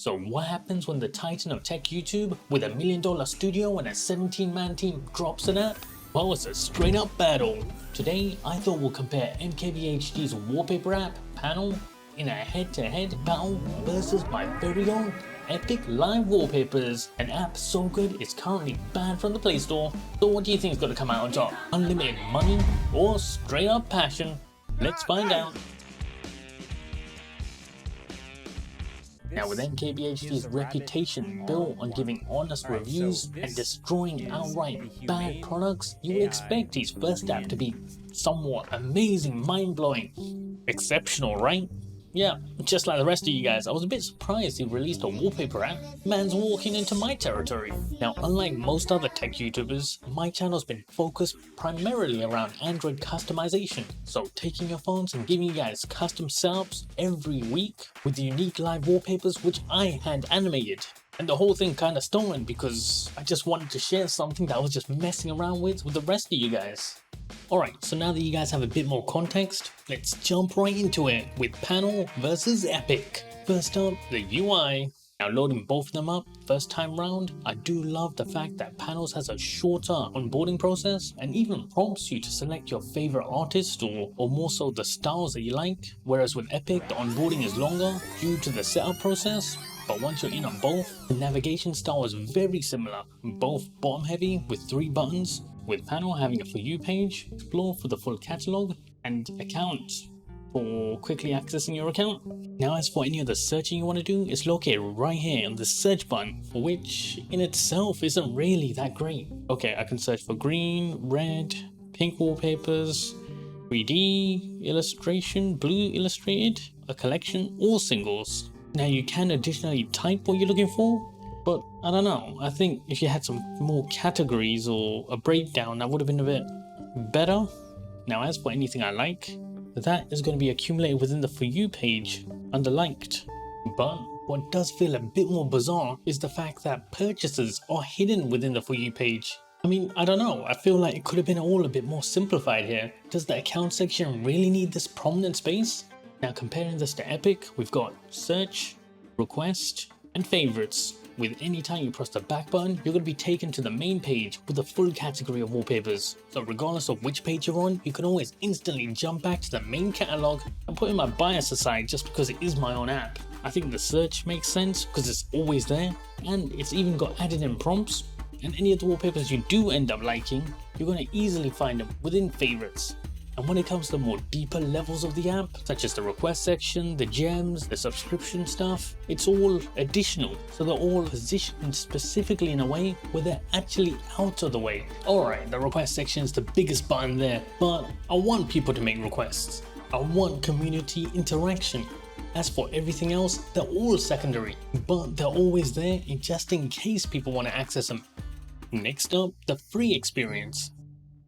So what happens when the titan of tech YouTube with $1 million studio and a 17-man team drops an app? Well, it's a straight up battle. Today, I thought we'll compare MKBHD's wallpaper app, Panel, in a head-to-head battle versus my very own Epic Live Wallpapers, an app so good it's currently banned from the Play Store. So what do you think is going to come out on top? Unlimited money or straight up passion? Let's find out. Now, with MKBHD's reputation built on giving honest reviews and destroying outright bad products, you would expect his first app to be somewhat amazing, mind-blowing, exceptional, right? Yeah, just like the rest of you guys, I was a bit surprised he released a wallpaper app. Man's walking into my territory. Now, unlike most other tech YouTubers, my channel's been focused primarily around Android customization. So taking your phones and giving you guys custom setups every week with unique live wallpapers which I had animated. And the whole thing kinda stolen because I just wanted to share something that I was just messing around with the rest of you guys. Alright, so now that you guys have a bit more context, let's jump right into it with Panel versus Epic. First up, the UI. Now loading both of them up first time round, I do love the fact that Panels has a shorter onboarding process and even prompts you to select your favorite artist or more so the styles that you like, whereas with Epic the onboarding is longer due to the setup process. But once you're in on both, the navigation style is very similar, both bottom heavy with 3 buttons, with Panel having a For You page, Explore for the full catalog, and Account for quickly accessing your account. Now as for any of the searching you want to do, it's located right here on the search button, which in itself isn't really that great. Okay, I can search for green, red, pink wallpapers, 3D, illustration, blue illustrated, a collection, or singles. Now you can additionally type what you're looking for, but I don't know, I think if you had some more categories or a breakdown that would have been a bit better. Now as for anything I like, that is going to be accumulated within the For You page under liked. But what does feel a bit more bizarre is the fact that purchases are hidden within the For You page. I mean, I don't know, I feel like it could have been all a bit more simplified here. Does the account section really need this prominent space? Now comparing this to Epic, we've got search, request, and favorites. With any time you press the back button, you're going to be taken to the main page with a full category of wallpapers. So regardless of which page you're on, you can always instantly jump back to the main catalog. I'm putting my bias aside just because it is my own app. I think the search makes sense because it's always there, and it's even got added in prompts. And any of the wallpapers you do end up liking, you're going to easily find them within favorites. And when it comes to more deeper levels of the app, such as the request section, the gems, the subscription stuff, it's all additional. So they're all positioned specifically in a way where they're actually out of the way. Alright, the request section is the biggest button there, but I want people to make requests. I want community interaction. As for everything else, they're all secondary, but they're always there just in case people want to access them. Next up, the free experience.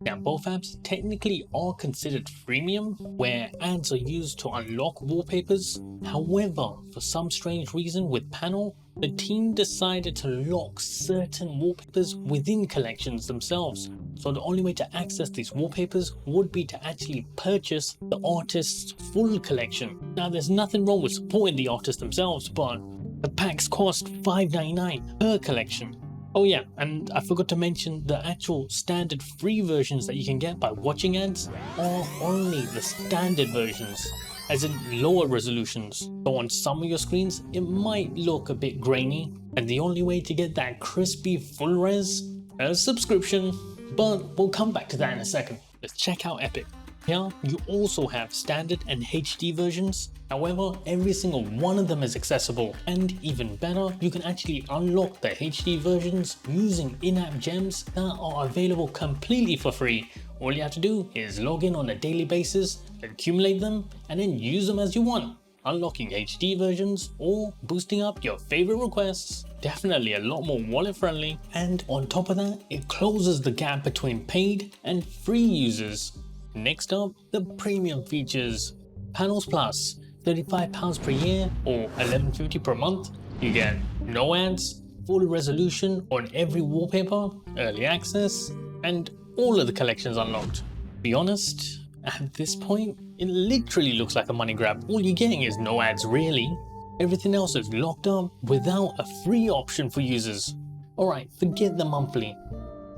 Now both apps technically are considered freemium, where ads are used to unlock wallpapers. However, for some strange reason with Panel, the team decided to lock certain wallpapers within collections themselves. So the only way to access these wallpapers would be to actually purchase the artist's full collection. Now there's nothing wrong with supporting the artists themselves, but the packs cost $5.99 per collection. Oh yeah, and I forgot to mention the actual standard free versions that you can get by watching ads are only the standard versions, as in lower resolutions. So on some of your screens, it might look a bit grainy, and the only way to get that crispy full res is a subscription. But we'll come back to that in a second. Let's check out Epic. Here, you also have standard and HD versions. However, every single one of them is accessible, and even better, you can actually unlock the HD versions using in-app gems that are available completely for free. All you have to do is log in on a daily basis, accumulate them, and then use them as you want, unlocking HD versions or boosting up your favorite requests. Definitely a lot more wallet friendly, and on top of that, it closes the gap between paid and free users. Next up, the premium features. Panels Plus, £35 per year or $11.50 per month. You get no ads, full resolution on every wallpaper, early access, and all of the collections unlocked. To be honest, at this point, it literally looks like a money grab. All you're getting is no ads really. Everything else is locked up without a free option for users. Alright, forget the monthly.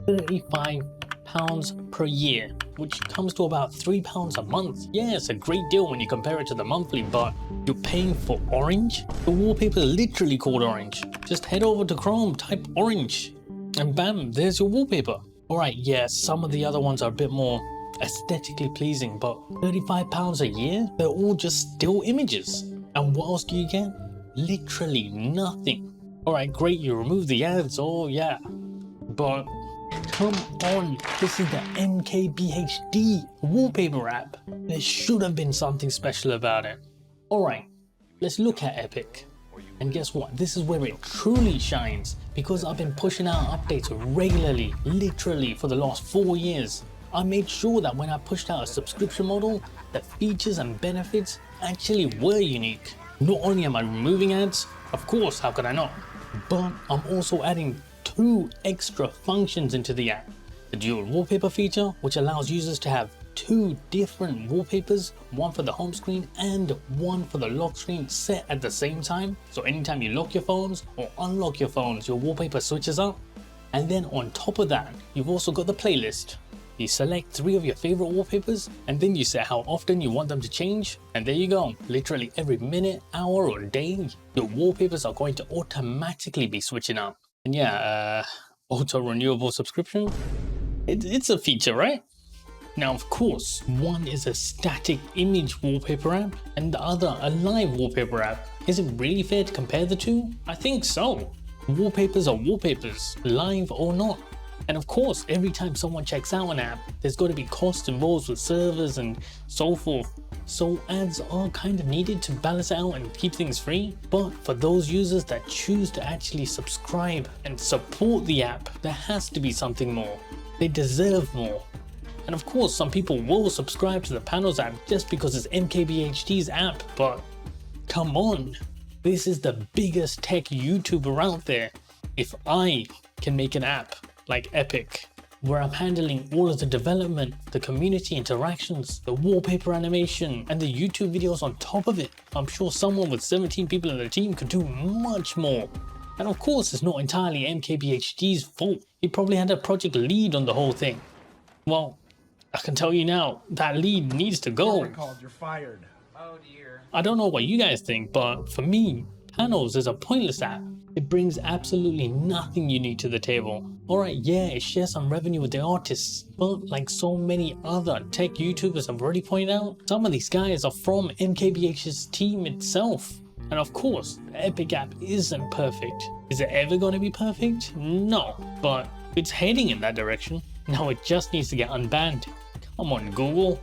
£35 per year, which comes to about £3 a month. Yeah, it's a great deal when you compare it to the monthly, but you're paying for orange? The wallpaper is literally called orange. Just head over to Chrome, type orange, and bam, there's your wallpaper. Alright, yeah, some of the other ones are a bit more aesthetically pleasing, but £35 a year? They're all just still images. And what else do you get? Literally nothing. Alright, great, you remove the ads, oh yeah. But come on, this is the MKBHD Wallpaper app. There should have been something special about it. Alright, let's look at Epic. And guess what? This is where it truly shines, because I've been pushing out updates regularly, literally for the last 4 years. I made sure that when I pushed out a subscription model, the features and benefits actually were unique. Not only am I removing ads, of course, how could I not? But I'm also adding 2 extra functions into the app. The dual wallpaper feature, which allows users to have 2 different wallpapers, one for the home screen and one for the lock screen, set at the same time. So anytime you lock your phones or unlock your phones, your wallpaper switches up. And then on top of that, you've also got the playlist. You select 3 of your favorite wallpapers, and then you set how often you want them to change, and there you go. Literally every minute, hour or day, your wallpapers are going to automatically be switching up. And yeah, auto-renewable subscription? It's a feature, right? Now of course, one is a static image wallpaper app, and the other a live wallpaper app. Is it really fair to compare the two? I think so. Wallpapers are wallpapers, live or not. And of course, every time someone checks out an app, there's got to be costs involved with servers and so forth. So ads are kind of needed to balance it out and keep things free. But for those users that choose to actually subscribe and support the app, there has to be something more. They deserve more. And of course, some people will subscribe to the Panels app just because it's MKBHD's app, but come on. This is the biggest tech YouTuber out there. If I can make an app like Epic, where I'm handling all of the development, the community interactions, the wallpaper animation, and the YouTube videos on top of it, I'm sure someone with 17 people in the team could do much more. And of course, it's not entirely MKBHD's fault. He probably had a project lead on the whole thing. Well, I can tell you now, that lead needs to go. You're fired. Oh dear. I don't know what you guys think, but for me, Panels is a pointless app. It brings absolutely nothing unique to the table. Alright, yeah, it shares some revenue with the artists, but like so many other tech YouTubers have already pointed out, some of these guys are from MKBH's team itself. And of course, the Epic app isn't perfect. Is it ever going to be perfect? No, but it's heading in that direction. Now it just needs to get unbanned. Come on, Google.